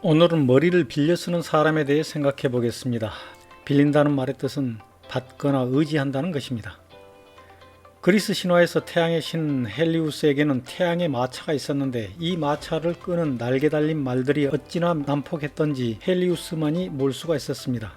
오늘은 머리를 빌려 쓰는 사람에 대해 생각해 보겠습니다. 빌린다는 말의 뜻은 받거나 의지한다는 것입니다. 그리스 신화에서 태양의 신 헬리우스에게는 태양의 마차가 있었는데 이 마차를 끄는 날개 달린 말들이 어찌나 난폭했던지 헬리우스만이 몰 수가 있었습니다.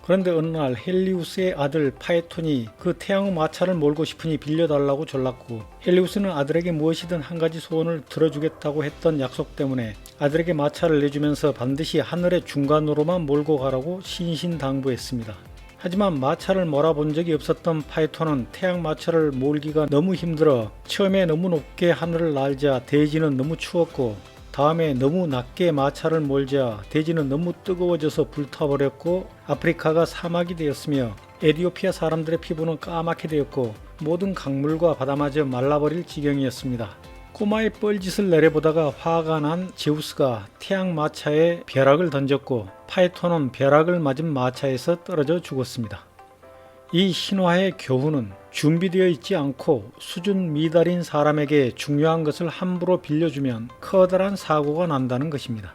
그런데 어느 날 헬리우스의 아들 파에톤이 그 태양의 마차를 몰고 싶으니 빌려달라고 졸랐고, 헬리우스는 아들에게 무엇이든 한 가지 소원을 들어주겠다고 했던 약속 때문에 아들에게 마차를 내주면서 반드시 하늘의 중간으로만 몰고 가라고 신신당부했습니다. 하지만 마차를 몰아본 적이 없었던 파에톤은 태양 마차를 몰기가 너무 힘들어 처음에 너무 높게 하늘을 날자 대지는 너무 추웠고, 다음에 너무 낮게 마차를 몰자 대지는 너무 뜨거워져서 불타버렸고, 아프리카가 사막이 되었으며 에티오피아 사람들의 피부는 까맣게 되었고 모든 강물과 바다마저 말라버릴 지경이었습니다. 꼬마의 뻘짓을 내려보다가 화가 난 제우스가 태양 마차에 벼락을 던졌고 파에톤은 벼락을 맞은 마차에서 떨어져 죽었습니다. 이 신화의 교훈은 준비되어 있지 않고 수준 미달인 사람에게 중요한 것을 함부로 빌려주면 커다란 사고가 난다는 것입니다.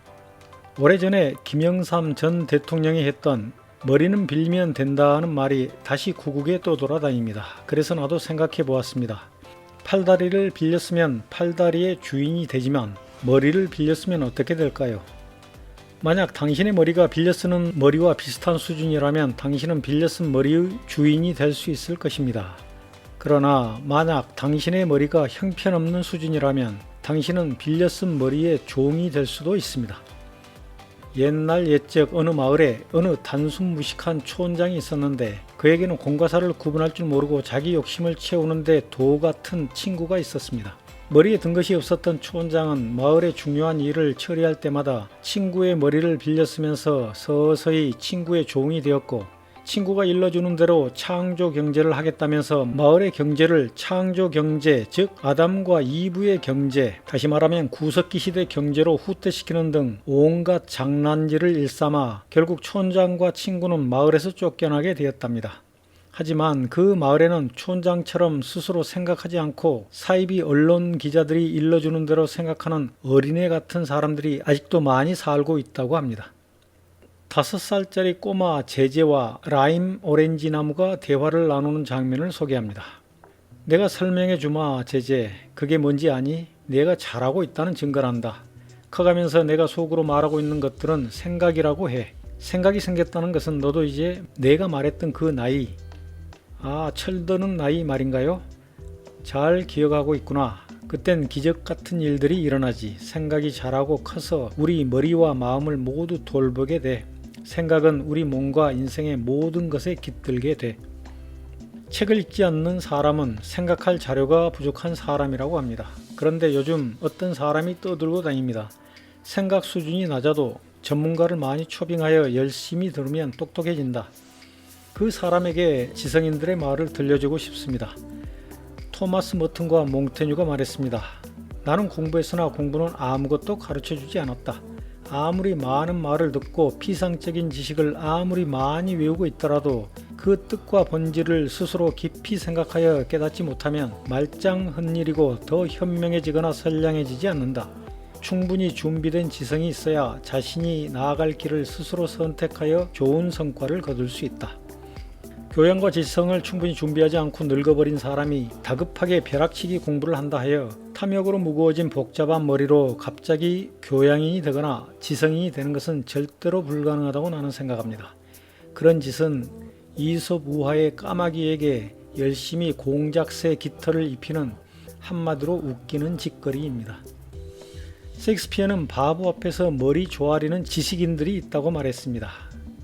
오래전에 김영삼 전 대통령이 했던 머리는 빌리면 된다는 말이 다시 구국에 또 돌아다닙니다. 그래서 나도 생각해 보았습니다. 팔다리를 빌렸으면 팔다리의 주인이 되지만 머리를 빌렸으면 어떻게 될까요? 만약 당신의 머리가 빌려 쓰는 머리와 비슷한 수준이라면 당신은 빌려 쓴 머리의 주인이 될 수 있을 것입니다. 그러나 만약 당신의 머리가 형편없는 수준이라면 당신은 빌려 쓴 머리의 종이 될 수도 있습니다. 옛날 옛적 어느 마을에 어느 단순 무식한 초원장이 있었는데 그에게는 공과 사를 구분할 줄 모르고 자기 욕심을 채우는데 도 같은 친구가 있었습니다. 머리에 든 것이 없었던 초원장은 마을의 중요한 일을 처리할 때마다 친구의 머리를 빌려 쓰면서 서서히 친구의 종이 되었고, 친구가 일러주는 대로 창조 경제를 하겠다면서 마을의 경제를 창조 경제, 즉 아담과 이브의 경제, 다시 말하면 구석기 시대 경제로 후퇴시키는 등 온갖 장난질을 일삼아 결국 촌장과 친구는 마을에서 쫓겨나게 되었답니다. 하지만 그 마을에는 촌장처럼 스스로 생각하지 않고 사이비 언론 기자들이 일러주는 대로 생각하는 어린애 같은 사람들이 아직도 많이 살고 있다고 합니다. 5살짜리 꼬마 제제와 라임 오렌지 나무가 대화를 나누는 장면을 소개합니다. 내가 설명해 주마 제제, 그게 뭔지 아니? 내가 잘하고 있다는 증거란다. 커가면서 내가 속으로 말하고 있는 것들은 생각이라고 해. 생각이 생겼다는 것은 너도 이제 내가 말했던 그 나이, 철드는 나이 말인가요? 잘 기억하고 있구나. 그땐 기적 같은 일들이 일어나지. 생각이 자라고 커서 우리 머리와 마음을 모두 돌보게 돼. 생각은 우리 몸과 인생의 모든 것에 깃들게 돼. 책을 읽지 않는 사람은 생각할 자료가 부족한 사람이라고 합니다. 그런데 요즘 어떤 사람이 떠들고 다닙니다. 생각 수준이 낮아도 전문가를 많이 초빙하여 열심히 들으면 똑똑해진다. 그 사람에게 지성인들의 말을 들려주고 싶습니다. 토마스 머튼과 몽테뉴가 말했습니다. 나는 공부했으나 공부는 아무것도 가르쳐주지 않았다. 아무리 많은 말을 듣고 피상적인 지식을 아무리 많이 외우고 있더라도 그 뜻과 본질을 스스로 깊이 생각하여 깨닫지 못하면 말짱 헛일이고 더 현명해지거나 선량해지지 않는다. 충분히 준비된 지성이 있어야 자신이 나아갈 길을 스스로 선택하여 좋은 성과를 거둘 수 있다. 교양과 지성을 충분히 준비하지 않고 늙어버린 사람이 다급하게 벼락치기 공부를 한다 하여 탐욕으로 무거워진 복잡한 머리로 갑자기 교양인이 되거나 지성인이 되는 것은 절대로 불가능하다고 나는 생각합니다. 그런 짓은 이솝 우화의 까마귀에게 열심히 공작새 깃털을 입히는 한마디로 웃기는 짓거리입니다. 셰익스피어는 바보 앞에서 머리 조아리는 지식인들이 있다고 말했습니다.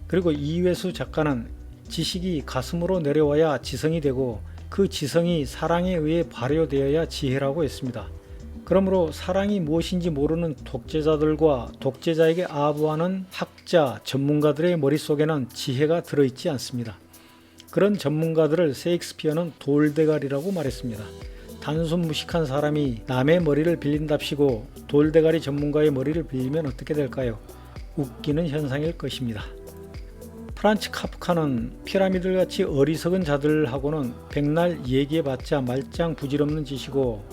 그리고 이회수 작가는 지식이 가슴으로 내려와야 지성이 되고 그 지성이 사랑에 의해 발효되어야 지혜라고 했습니다. 그러므로 사랑이 무엇인지 모르는 독재자들과 독재자에게 아부하는 학자, 전문가들의 머릿속에는 지혜가 들어있지 않습니다. 그런 전문가들을 셰익스피어는 돌대가리라고 말했습니다. 단순 무식한 사람이 남의 머리를 빌린답시고 돌대가리 전문가의 머리를 빌리면 어떻게 될까요? 웃기는 현상일 것입니다. 프란츠 카프카는 피라미드같이 어리석은 자들하고는 백날 얘기해봤자 말짱 부질없는 짓이고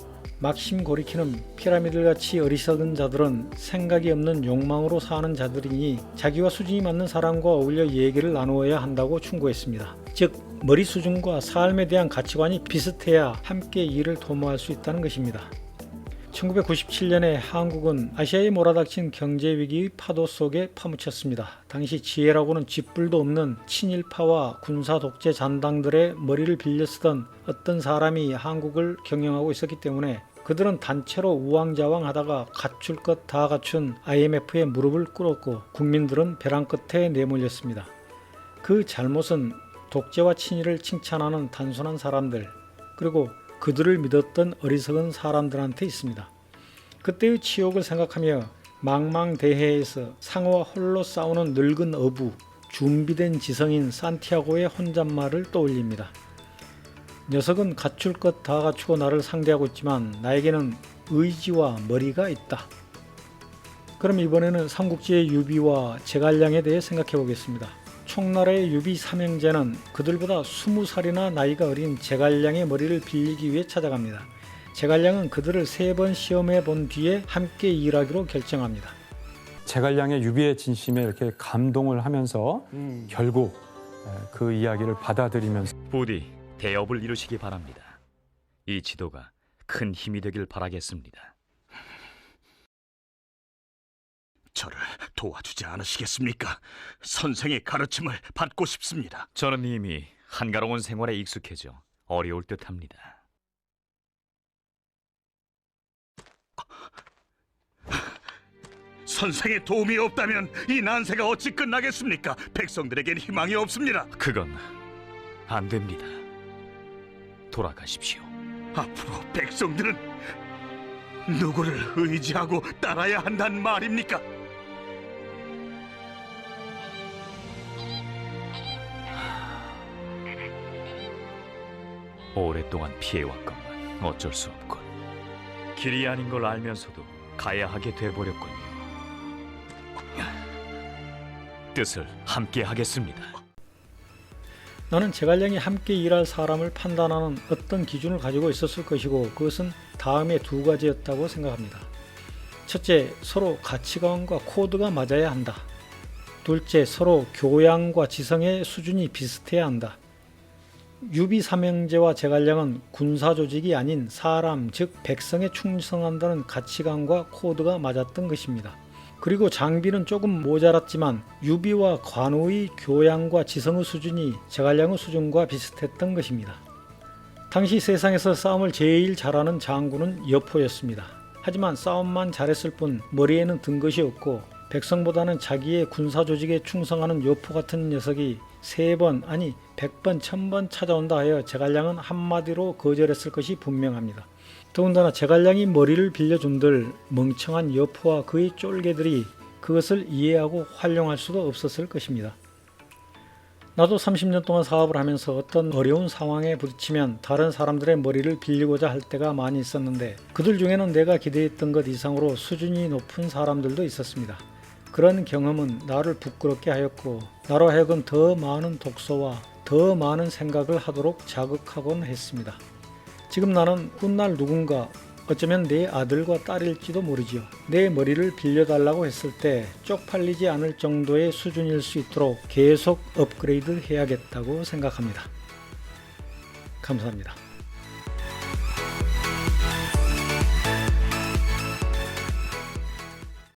막심 고리키는 피라미드같이 어리석은 자들은 생각이 없는 욕망으로 사는 자들이니 자기와 수준이 맞는 사람과 어울려 얘기를 나누어야 한다고 충고했습니다. 즉 머리 수준과 삶에 대한 가치관이 비슷해야 함께 일을 도모할 수 있다는 것입니다. 1997년에 한국은 아시아에 몰아닥친 경제위기의 파도 속에 파묻혔습니다. 당시 지혜라고는 쥐뿔도 없는 친일파와 군사 독재 잔당들의 머리를 빌려 쓰던 어떤 사람이 한국을 경영하고 있었기 때문에 그들은 단체로 우왕좌왕하다가 갖출 것 다 갖춘 IMF에 무릎을 꿇었고 국민들은 벼랑 끝에 내몰렸습니다. 그 잘못은 독재와 친일을 칭찬하는 단순한 사람들, 그리고 그들을 믿었던 어리석은 사람들한테 있습니다. 그때의 치욕을 생각하며 망망대해에서 상어와 홀로 싸우는 늙은 어부, 준비된 지성인 산티아고의 혼잣말을 떠올립니다. 녀석은 갖출 것 다 갖추고 나를 상대하고 있지만 나에게는 의지와 머리가 있다. 그럼 이번에는 삼국지의 유비와 제갈량에 대해 생각해 보겠습니다. 총나라의 유비 삼형제는 그들보다 20살이나 나이가 어린 제갈량의 머리를 빌리기 위해 찾아갑니다. 제갈량은 그들을 3번 시험해 본 뒤에 함께 일하기로 결정합니다. 제갈량의 유비의 진심에 이렇게 감동을 하면서 결국 그 이야기를 받아들이면서 부디 대업을 이루시기 바랍니다. 이 지도가 큰 힘이 되길 바라겠습니다. 저를 도와주지 않으시겠습니까? 선생의 가르침을 받고 싶습니다. 저는 이미 한가로운 생활에 익숙해져 어려울 듯합니다. 선생의 도움이 없다면 이 난세가 어찌 끝나겠습니까? 백성들에겐 희망이 없습니다. 그건 안 됩니다. 돌아가십시오. 앞으로 백성들은 누구를 의지하고 따라야 한다는 말입니까? 오랫동안 피해왔건만 어쩔 수 없군. 길이 아닌 걸 알면서도 가야 하게 돼버렸군요. 뜻을 함께 하겠습니다. 나는 제갈량이 함께 일할 사람을 판단하는 어떤 기준을 가지고 있었을 것이고 그것은 다음의 2가지였다고 생각합니다. 첫째, 서로 가치관과 코드가 맞아야 한다. 둘째, 서로 교양과 지성의 수준이 비슷해야 한다. 유비 삼형제와 제갈량은 군사 조직이 아닌 사람, 즉 백성에 충성한다는 가치관과 코드가 맞았던 것입니다. 그리고 장비는 조금 모자랐지만 유비와 관우의 교양과 지성의 수준이 제갈량의 수준과 비슷했던 것입니다. 당시 세상에서 싸움을 제일 잘하는 장군은 여포였습니다. 하지만 싸움만 잘했을 뿐 머리에는 든 것이 없고 백성보다는 자기의 군사 조직에 충성하는 여포 같은 녀석이 3번 아니 100번 1000번 찾아온다 하여 제갈량은 한마디로 거절했을 것이 분명합니다. 더군다나 제갈량이 머리를 빌려준들 멍청한 여포와 그의 쫄개들이 그것을 이해하고 활용할 수도 없었을 것입니다. 나도 30년 동안 사업을 하면서 어떤 어려운 상황에 부딪히면 다른 사람들의 머리를 빌리고자 할 때가 많이 있었는데 그들 중에는 내가 기대했던 것 이상으로 수준이 높은 사람들도 있었습니다. 그런 경험은 나를 부끄럽게 하였고 나로 하여금 더 많은 독서와 더 많은 생각을 하도록 자극하곤 했습니다. 지금 나는 훗날 누군가, 어쩌면 내 아들과 딸일지도 모르지요. 내 머리를 빌려달라고 했을 때 쪽팔리지 않을 정도의 수준일 수 있도록 계속 업그레이드 해야겠다고 생각합니다. 감사합니다.